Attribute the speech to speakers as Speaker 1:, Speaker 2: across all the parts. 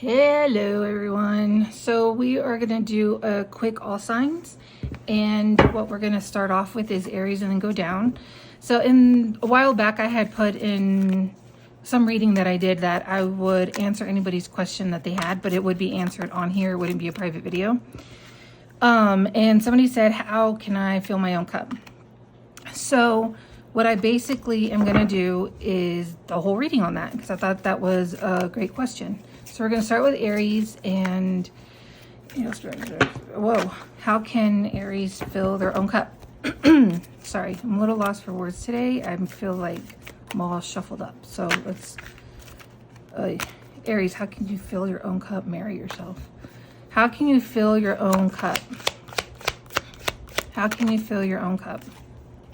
Speaker 1: Hello everyone. So we are going to do a quick all signs, and what we're going to start off with is Aries and then go down. So a while back I had put in some reading that I did that I would answer anybody's question that they had, but it would be answered on here. It wouldn't be a private video. And somebody said, how can I fill my own cup? So what I basically am going to do is the whole reading on that, because I thought that was a great question. So we're going to start with Aries, and whoa, how can Aries fill their own cup? Sorry, I'm a little lost for words today. I feel like I'm all shuffled up. So let's, Aries, how can you fill your own cup? Marry yourself. How can you fill your own cup? How can you fill your own cup?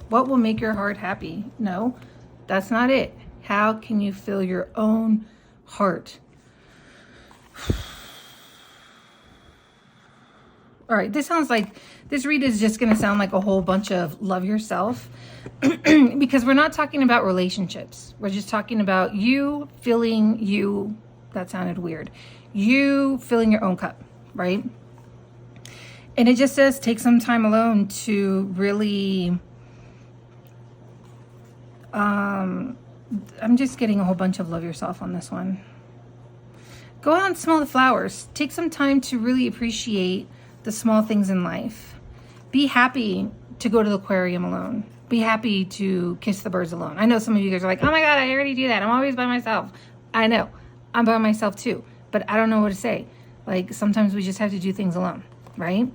Speaker 1: What will make your heart happy? No, that's not it. How can you fill your own heart? All right, this read is just going to sound like a whole bunch of love yourself because we're not talking about relationships. We're just talking about you filling you. That sounded weird. You filling your own cup, right? And it just says take some time alone to really, I'm just getting a whole bunch of love yourself on this one. Go out and smell the flowers. Take some time to really appreciate the small things in life. Be happy to go to the aquarium alone. Be happy to kiss the birds alone. I know some of you guys are like, oh my God, I already do that. I'm always by myself. I know, I'm by myself too, but I don't know what to say. Like sometimes we just have to do things alone, right?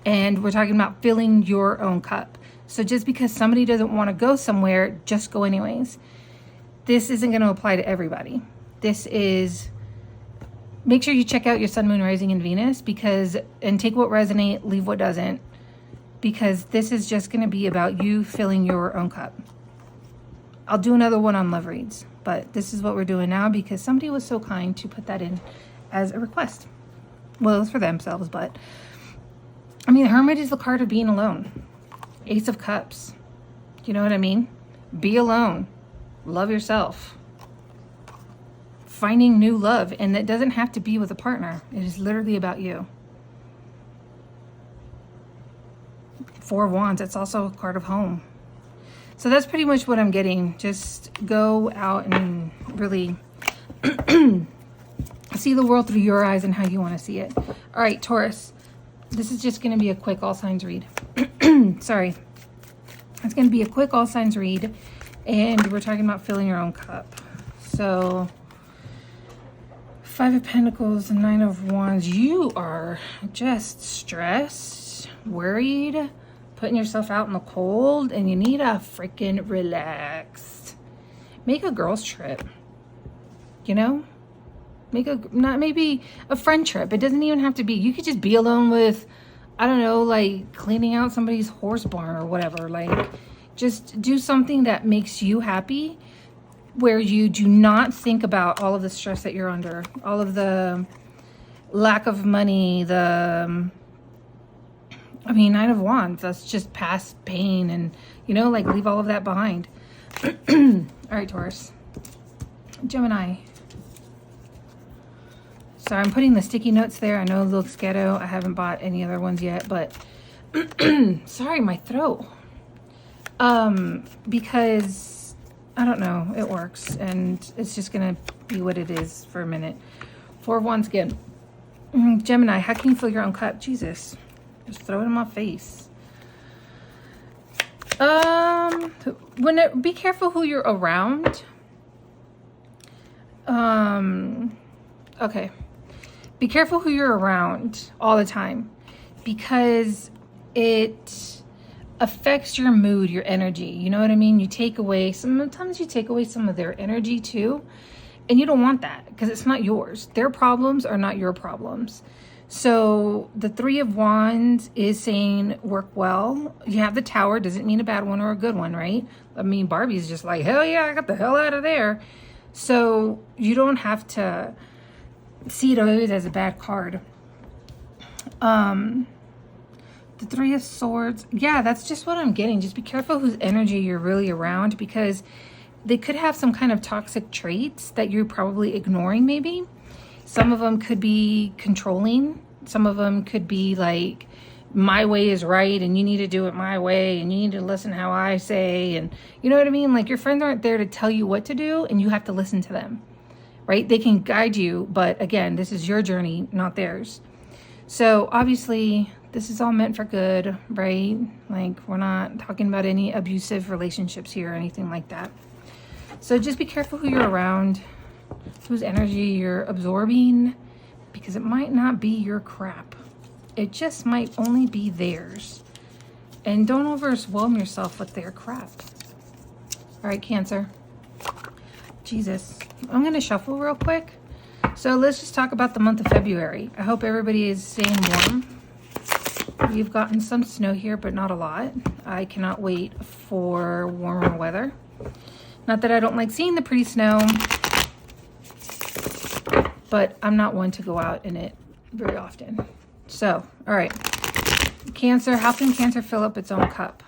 Speaker 1: And we're talking about filling your own cup. So just because somebody doesn't want to go somewhere, just go anyways. This isn't going to apply to everybody. This is, make sure you check out your sun, moon, rising, and Venus, and take what resonates, leave what doesn't, because this is just going to be about you filling your own cup. I'll do another one on love reads, but this is what we're doing now because somebody was so kind to put that in as a request. Well, it was for themselves, but I mean, the Hermit is the card of being alone. Ace of Cups. You know what I mean? Be alone. Love yourself. Finding new love, and that doesn't have to be with a partner. It is literally about you. Four of Wands, it's also a card of home. So that's pretty much what I'm getting. Just go out and really see the world through your eyes and how you want to see it. All right, Taurus, this is just going to be a quick all signs read. Sorry. It's going to be a quick all signs read, and we're talking about filling your own cup. So Five of Pentacles and Nine of Wands. You are just stressed, worried, putting yourself out in the cold, and you need a freaking relax. Make a girls trip. You know? Maybe a friend trip. It doesn't even have to be. You could just be alone with, I don't know, like cleaning out somebody's horse barn or whatever. Like, just do something that makes you happy, where you do not think about all of the stress that you're under, all of the lack of money, Nine of Wands, that's just past pain, and, you know, like leave all of that behind. All right, Taurus. Gemini. Sorry, I'm putting the sticky notes there. I know it looks ghetto. I haven't bought any other ones yet, but sorry, my throat. Because I don't know, it works, and it's just gonna be what it is for a minute. Four of Wands again. Gemini, how can you fill your own cup? Jesus, just throw it in my face. Be careful who you're around. Okay, be careful who you're around all the time, because it affects your mood, your energy. You know what I mean? Sometimes you take away some of their energy too, and you don't want that because it's not yours. Their problems are not your problems. So the Three of Wands is saying work well. You have the Tower, doesn't mean a bad one or a good one, right? I mean, Barbie's just like, hell yeah, I got the hell out of there. So you don't have to see it always as a bad card. The Three of Swords. Yeah, that's just what I'm getting. Just be careful whose energy you're really around, because they could have some kind of toxic traits that you're probably ignoring maybe. Some of them could be controlling. Some of them could be like, my way is right and you need to do it my way and you need to listen how I say. And you know what I mean? Like, your friends aren't there to tell you what to do and you have to listen to them, right? They can guide you, but again, this is your journey, not theirs. So obviously this is all meant for good, right? Like, we're not talking about any abusive relationships here or anything like that. So just be careful who you're around, whose energy you're absorbing, because it might not be your crap. It just might only be theirs. And don't overwhelm yourself with their crap. All right, Cancer. Jesus. I'm going to shuffle real quick. So let's just talk about the month of February. I hope everybody is staying warm. We've gotten some snow here, but not a lot. I cannot wait for warmer weather. Not that I don't like seeing the pretty snow, but I'm not one to go out in it very often. So, all right. Cancer, how can Cancer fill up its own cup?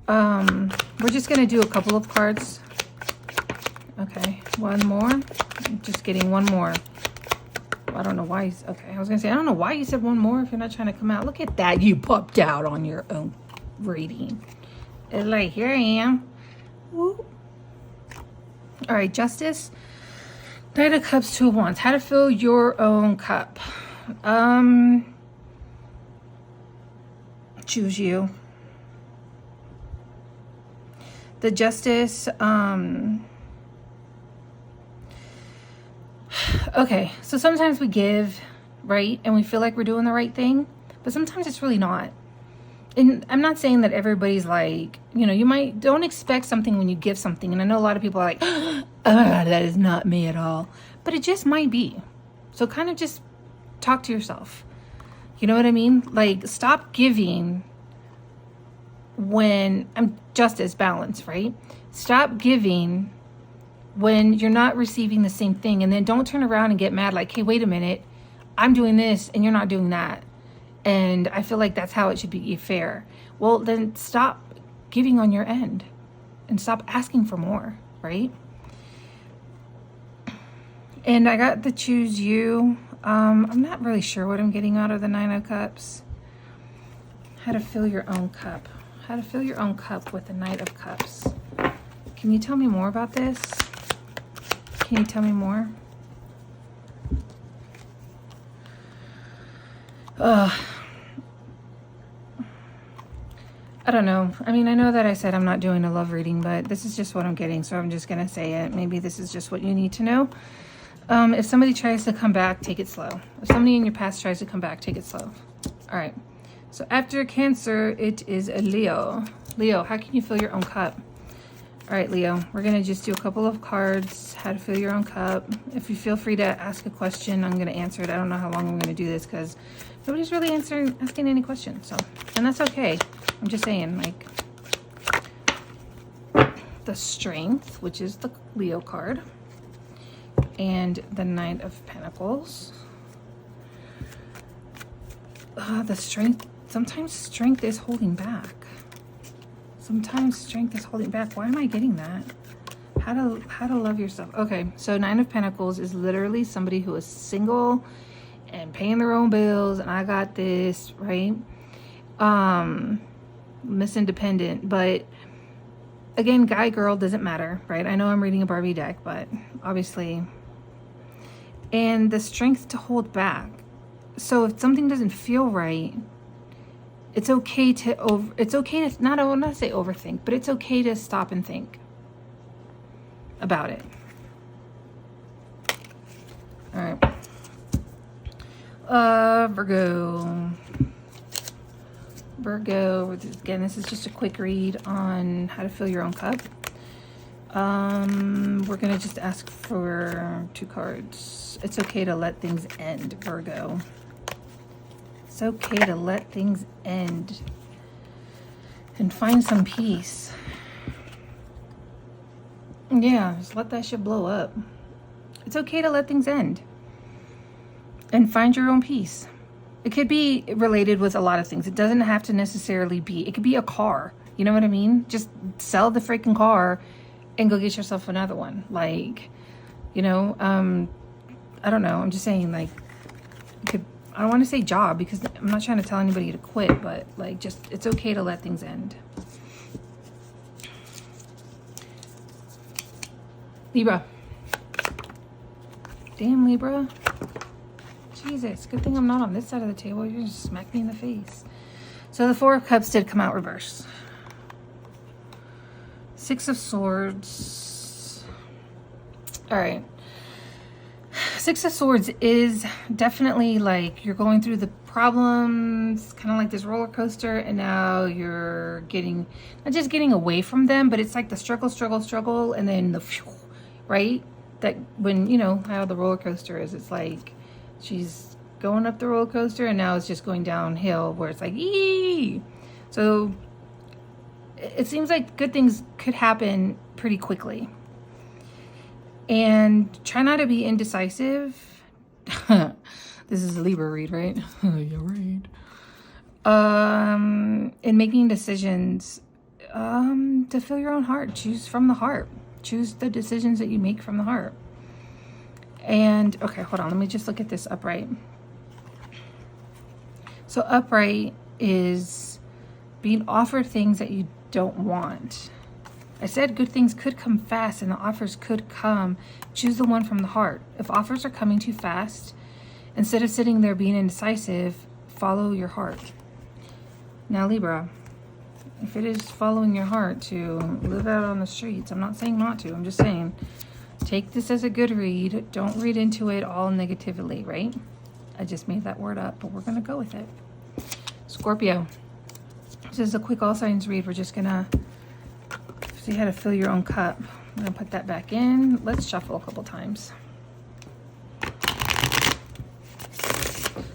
Speaker 1: We're just going to do a couple of cards. Okay, one more. I'm just getting one more. I don't know why he's, okay, I was going to say, I don't know why you said one more if you're not trying to come out. Look at that. You popped out on your own reading. It's like, here I am. Woo. All right, Justice. Knight of Cups, Two of Wands. How to fill your own cup. Choose you. The Justice, okay, so sometimes we give, right? And we feel like we're doing the right thing, but sometimes it's really not. And I'm not saying that everybody's like, you know, don't expect something when you give something. And I know a lot of people are like, oh, that is not me at all. But it just might be. So kind of just talk to yourself. You know what I mean? Like, stop giving when I'm justice, balance, right? Stop giving when you're not receiving the same thing. And then don't turn around and get mad like, hey, wait a minute, I'm doing this and you're not doing that. And I feel like that's how it should be fair. Well, then stop giving on your end and stop asking for more, right? And I got the choose you. I'm not really sure what I'm getting out of the Nine of Cups. How to fill your own cup. How to fill your own cup with the Knight of Cups. Can you tell me more about this? Can you tell me more? I don't know. I mean, I know that I said I'm not doing a love reading, but this is just what I'm getting, so I'm just going to say it. Maybe this is just what you need to know. If somebody tries to come back, take it slow. If somebody in your past tries to come back, take it slow. All right. So after Cancer, it is a Leo. Leo, how can you fill your own cup? All right, Leo, we're going to just do a couple of cards, how to fill your own cup. If you feel free to ask a question, I'm going to answer it. I don't know how long I'm going to do this because nobody's really asking any questions. So, and that's okay. I'm just saying, like, the Strength, which is the Leo card, and the Knight of Pentacles. The Strength, sometimes strength is holding back. Sometimes strength is holding back. Why am I getting that? How to love yourself. Okay, so Nine of Pentacles is literally somebody who is single and paying their own bills, and I got this, right? Miss Independent, but again, guy, girl, doesn't matter, right? I know I'm reading a Barbie deck, but obviously, and the strength to hold back. So if something doesn't feel right, it's okay to not, I will not say overthink, but it's okay to stop and think about it. All right. Virgo, again, this is just a quick read on how to fill your own cup. We're gonna just ask for 2 cards. It's okay to let things end, Virgo. It's okay to let things end and find some peace. Yeah, just let that shit blow up. It's okay to let things end and find your own peace. It could be related with a lot of things. It doesn't have to necessarily be. It could be a car. You know what I mean? Just sell the freaking car and go get yourself another one. Like, you know, I don't know. I'm just saying, like, I don't want to say job because I'm not trying to tell anybody to quit, but like, just, it's okay to let things end. Libra. Damn, Libra. Jesus, good thing I'm not on this side of the table. You're just smack me in the face. So the Four of Cups did come out reverse. Six of Swords. All right. Six of Swords is definitely like you're going through the problems, kind of like this roller coaster, and now you're getting, not just getting away from them, but it's like the struggle, and then the, right? That when, you know, how the roller coaster is, it's like she's going up the roller coaster and now it's just going downhill where it's like, ee! So it seems like good things could happen pretty quickly. And try not to be indecisive. This is a Libra read, right? Yeah, right. In making decisions, to fill your own heart. Choose from the heart. Choose the decisions that you make from the heart. And, okay, hold on. Let me just look at this upright. So upright is being offered things that you don't want. I said good things could come fast and the offers could come. Choose the one from the heart. If offers are coming too fast, instead of sitting there being indecisive, follow your heart. Now, Libra, if it is following your heart to live out on the streets, I'm not saying not to. I'm just saying take this as a good read. Don't read into it all negatively, right? I just made that word up, but we're going to go with it. Scorpio. This is a quick all signs read. We're just going to see how to fill your own cup. I'm going to put that back in. Let's shuffle a couple times.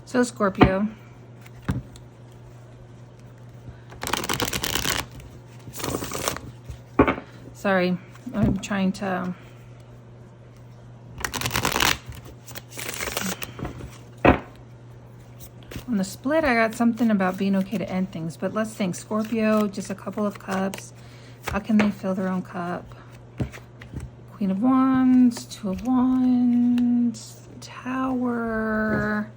Speaker 1: So Scorpio. Sorry, I'm trying to... On the split, I got something about being okay to end things, but let's think. Scorpio, just a couple of cups. How can they fill their own cup? Queen of Wands, Two of Wands, Tower.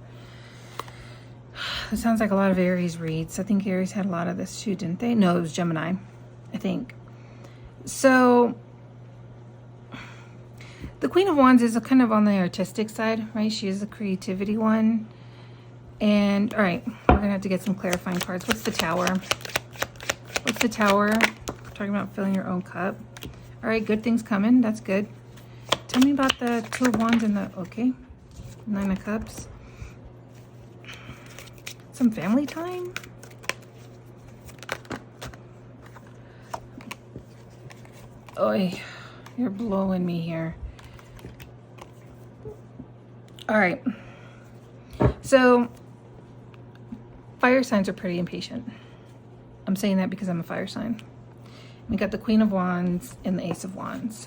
Speaker 1: It sounds like a lot of Aries reads. I think Aries had a lot of this too, didn't they? No, it was Gemini, I think. So the Queen of Wands is a kind of on the artistic side, right? She is the creativity one. And all right, we're gonna have to get some clarifying cards. What's the Tower? What's the Tower? Talking about filling your own cup. All right, good things coming. That's good. Tell me about the Two of Wands and the, okay, Nine of Cups. Some family time? Oy, you're blowing me here. All right. So, fire signs are pretty impatient. I'm saying that because I'm a fire sign. We got the Queen of Wands and the Ace of Wands.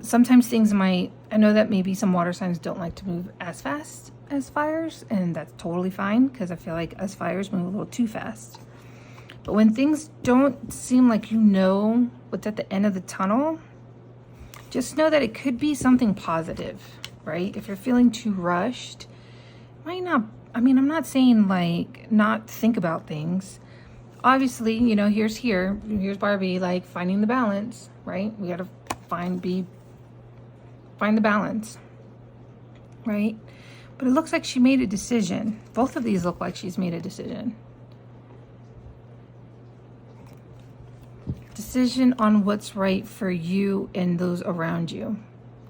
Speaker 1: Sometimes things might, I know that maybe some water signs don't like to move as fast as fires, and that's totally fine because I feel like us fires move a little too fast. But when things don't seem like you know what's at the end of the tunnel, just know that it could be something positive, right? If you're feeling too rushed, might not, I mean, I'm not saying like not think about things. Obviously, you know, here's Barbie, like finding the balance, right? We got to find the balance, right? But it looks like she made a decision. Both of these look like she's made a decision. Decision on what's right for you and those around you.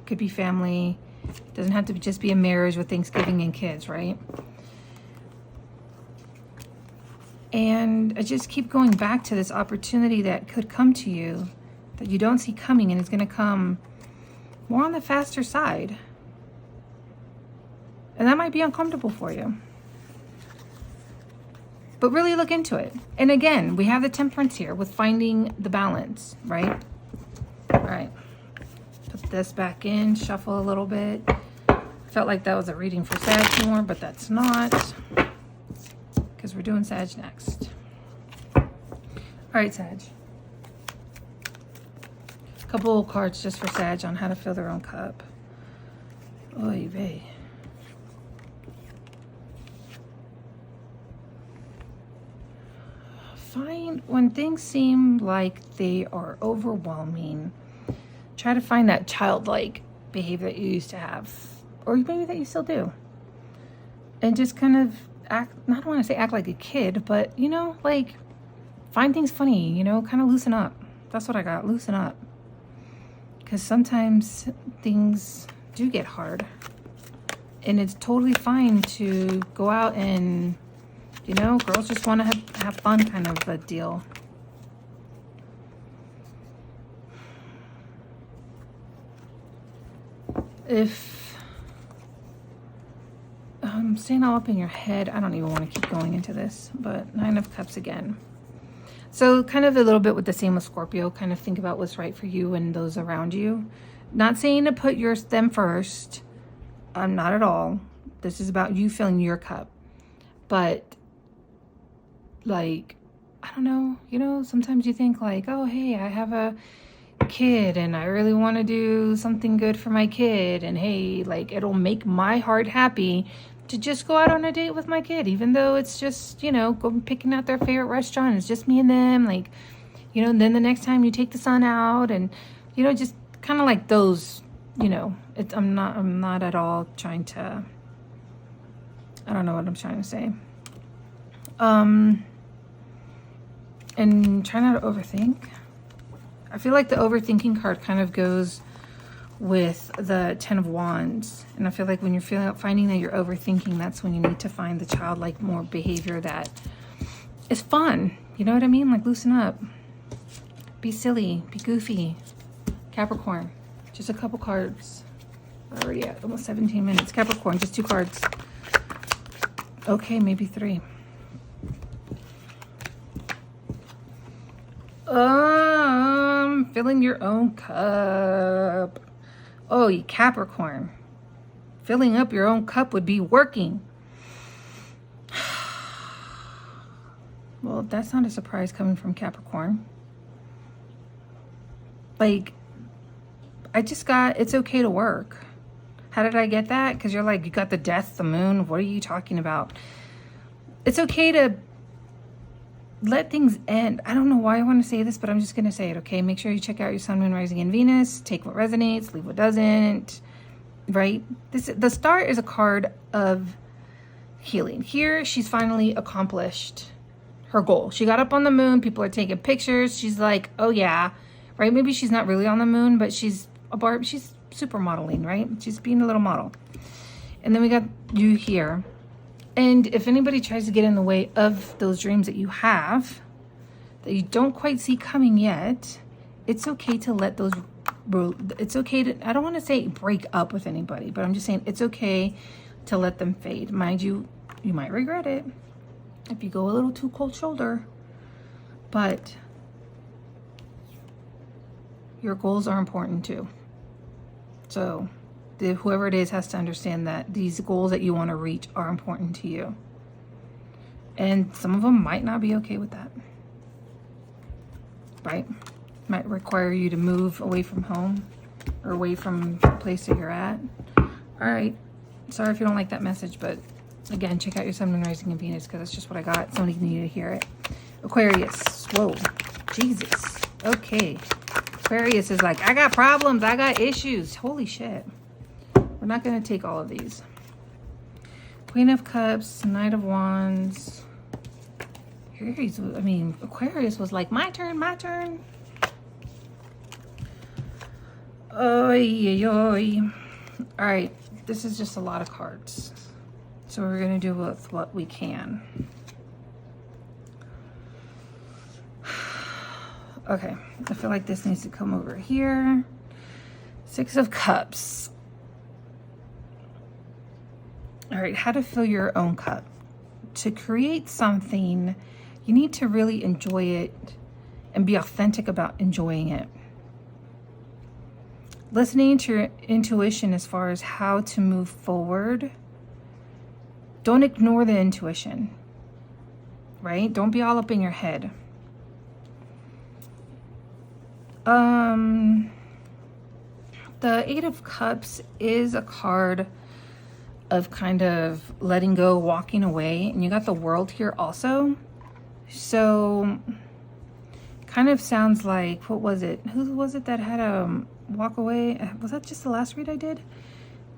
Speaker 1: Could be family. It doesn't have to just be a marriage with Thanksgiving and kids, right? And I just keep going back to this opportunity that could come to you that you don't see coming, and it's going to come more on the faster side. And that might be uncomfortable for you. But really look into it. And again, we have the Temperance here with finding the balance, right? All right. Put this back in, shuffle a little bit. Felt like that was a reading for Sag more, but that's not. Because we're doing Sag next. All right, Sag. A couple of cards just for Sag on how to fill their own cup. Oy vey. Find when things seem like they are overwhelming, try to find that childlike behavior that you used to have, or maybe that you still do, and just kind of act, not want to say act like a kid, but you know, like find things funny, you know, kind of loosen up. That's what I got, loosen up. Because sometimes things do get hard, and it's totally fine to go out and, you know, girls just want to have fun kind of a deal. If staying all up in your head, I don't even want to keep going into this, but Nine of Cups again. So kind of a little bit with the same with Scorpio, kind of think about what's right for you and those around you. Not saying to put them first. Not at all. This is about you filling your cup. But like, I don't know, you know, sometimes you think like, oh, hey, I have a kid and I really want to do something good for my kid. And hey, like it'll make my heart happy to just go out on a date with my kid, even though it's just, you know, go picking out their favorite restaurant. It's just me and them, like, you know, and then the next time you take the son out and, you know, just kind of like those, you know, I'm not at all trying to, I don't know what I'm trying to say. And try not to overthink. I feel like the overthinking card kind of goes with the Ten of Wands. And I feel like when you're finding that you're overthinking, that's when you need to find the childlike more behavior that is fun. You know what I mean? Like loosen up. Be silly. Be goofy. Capricorn. Just a couple cards. We're already at almost 17 minutes. Capricorn, just 2 cards. Okay, maybe 3. Filling your own cup. Oh, you Capricorn. Filling up your own cup would be working. Well, that's not a surprise coming from Capricorn. Like, I just got, it's okay to work. How did I get that? Because you're like, you got the death, the moon. What are you talking about? It's okay to let things end. I don't know why I want to say this, but I'm just going to say it, okay? Make sure you check out your sun, moon, rising, and Venus. Take what resonates, leave what doesn't, right? The Star is a card of healing. Here, she's finally accomplished her goal. She got up on the moon. People are taking pictures. She's like, oh, yeah, right? Maybe she's not really on the moon, but she's she's super modeling, right? She's being a little model. And then we got you here. And if anybody tries to get in the way of those dreams that you have, that you don't quite see coming yet, it's okay to let those, it's okay to, I don't want to say break up with anybody, but I'm just saying it's okay to let them fade. Mind you, you might regret it if you go a little too cold shoulder, but your goals are important too. So whoever it is has to understand that these goals that you want to reach are important to you. And some of them might not be okay with that. Right? Might require you to move away from home or away from the place that you're at. All right. Sorry if you don't like that message, but again, check out your sun, moon, rising, and Venus because that's just what I got. Somebody needed to hear it. Aquarius. Whoa. Jesus. Okay. Aquarius is like, I got problems. I got issues. Holy shit. We're not going to take all of these. Queen of Cups, Knight of Wands. Aquarius was like, my turn, my turn. Oy, oy, oy. All right, this is just a lot of cards. So we're going to do with what we can. Okay, I feel like this needs to come over here. 6 of Cups. All right, how to fill your own cup. To create something, you need to really enjoy it and be authentic about enjoying it. Listening to your intuition as far as how to move forward. Don't ignore the intuition, right? Don't be all up in your head. The Eight of Cups is a card of kind of letting go, walking away, and you got the World here also. So kind of sounds like, what was it? Who was it that had a walk away? Was that just the last read I did?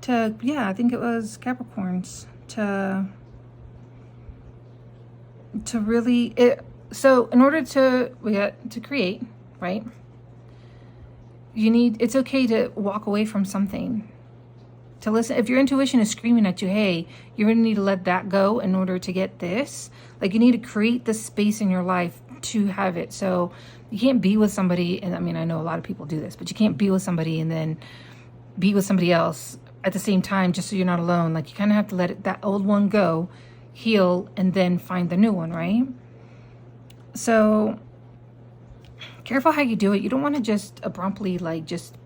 Speaker 1: Yeah, I think it was Capricorns. To really, so in order to create, right? It's okay to walk away from something. To listen, if your intuition is screaming at you, hey, you're gonna need to let that go in order to get this. Like, you need to create the space in your life to have it. So you can't be with somebody, and I mean, I know a lot of people do this, but you can't be with somebody and then be with somebody else at the same time just so you're not alone. Like, you kind of have to let that old one go, heal, and then find the new one, right? So careful how you do it. You don't want to just abruptly, like, just,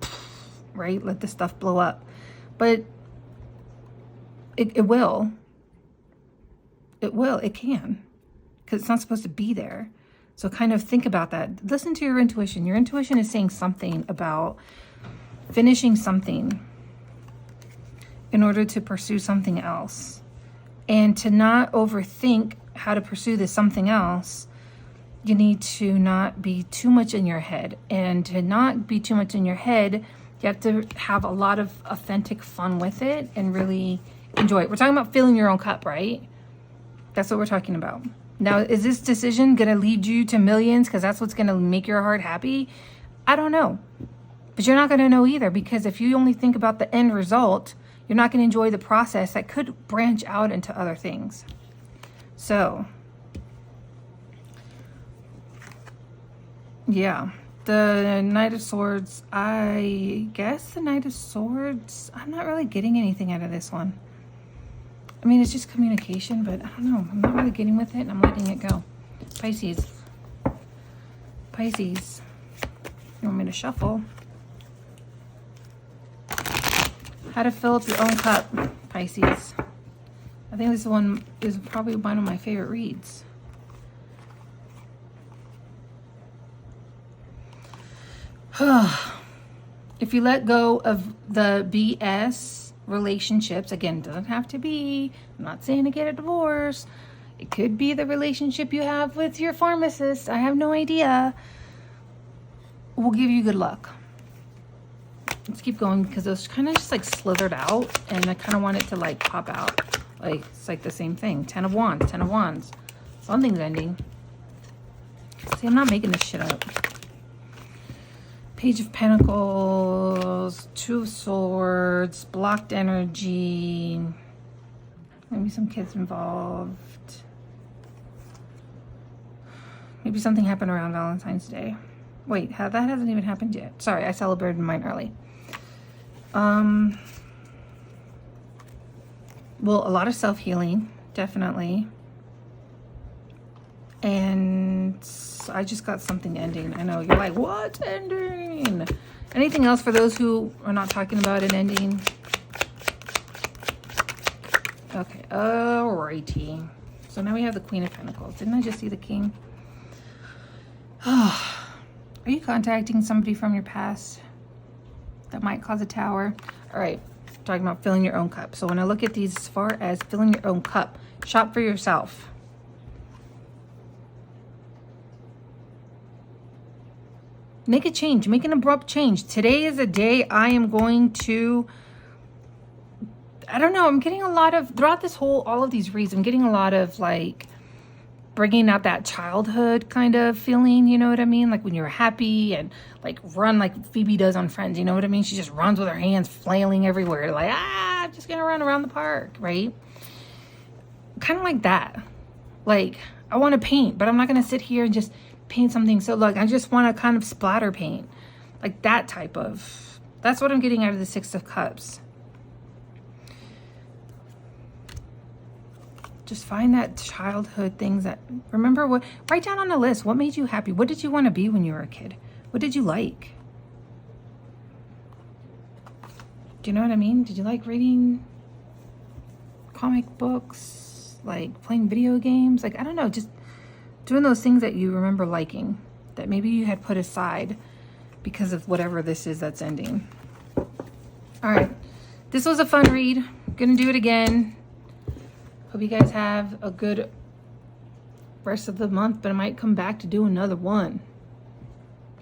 Speaker 1: right, let this stuff blow up. But it will. It can. Because it's not supposed to be there. So kind of think about that. Listen to your intuition. Your intuition is saying something about finishing something in order to pursue something else. And to not overthink how to pursue this something else, you need to not be too much in your head. And to not be too much in your head, you have to have a lot of authentic fun with it and really enjoy it. We're talking about filling your own cup, right? That's what we're talking about. Now, is this decision going to lead you to millions because that's what's going to make your heart happy? I don't know. But you're not going to know either, because if you only think about the end result, you're not going to enjoy the process that could branch out into other things. So, yeah. The Knight of Swords, I guess the Knight of Swords, I'm not really getting anything out of this one. I mean, it's just communication, but I don't know. I'm not really getting with it, and I'm letting it go. Pisces. Pisces. You want me to shuffle? How to fill up your own cup, Pisces. I think this one is probably one of my favorite reads. If you let go of the BS relationships, again, doesn't have to be, I'm not saying to get a divorce. It could be the relationship you have with your pharmacist. I have no idea. Will give you good luck. Let's keep going, because those kind of just like slithered out, and I kind of want it to like pop out. Like, it's like the same thing. 10 of Wands, 10 of Wands. Something's ending. See, I'm not making this shit up. Page of Pentacles, Two of Swords, blocked energy. Maybe some kids involved. Maybe something happened around Valentine's Day. Wait, that hasn't even happened yet. Sorry, I celebrated mine early. Well, a lot of self-healing, definitely. And I just got something ending. I know, you're like, what's ending? Anything else for those who are not talking about an ending? Okay, alrighty. So now we have the Queen of Pentacles. Didn't I just see the King? Oh, are you contacting somebody from your past that might cause a tower? All right, talking about filling your own cup. So when I look at these as far as filling your own cup, shop for yourself. Make a change. Make an abrupt change. Today is a day I am going to, I don't know, I'm getting a lot of, throughout this whole, all of these reads, I'm getting a lot of like, bringing out that childhood kind of feeling, you know what I mean? Like when you're happy and like run like Phoebe does on Friends, you know what I mean? She just runs with her hands flailing everywhere. Like, I'm just gonna run around the park, right? Kind of like that. Like, I want to paint, but I'm not gonna sit here and just paint something. So look, I just want to kind of splatter paint. Like that type of, that's what I'm getting out of the Six of Cups. Just find that childhood things that, remember what, write down on a list, what made you happy? What did you want to be when you were a kid? What did you like? Do you know what I mean? Did you like reading comic books? Like playing video games? Like, I don't know, just doing those things that you remember liking, that maybe you had put aside because of whatever this is that's ending. All right. This was a fun read. Gonna do it again. Hope you guys have a good rest of the month, but I might come back to do another one.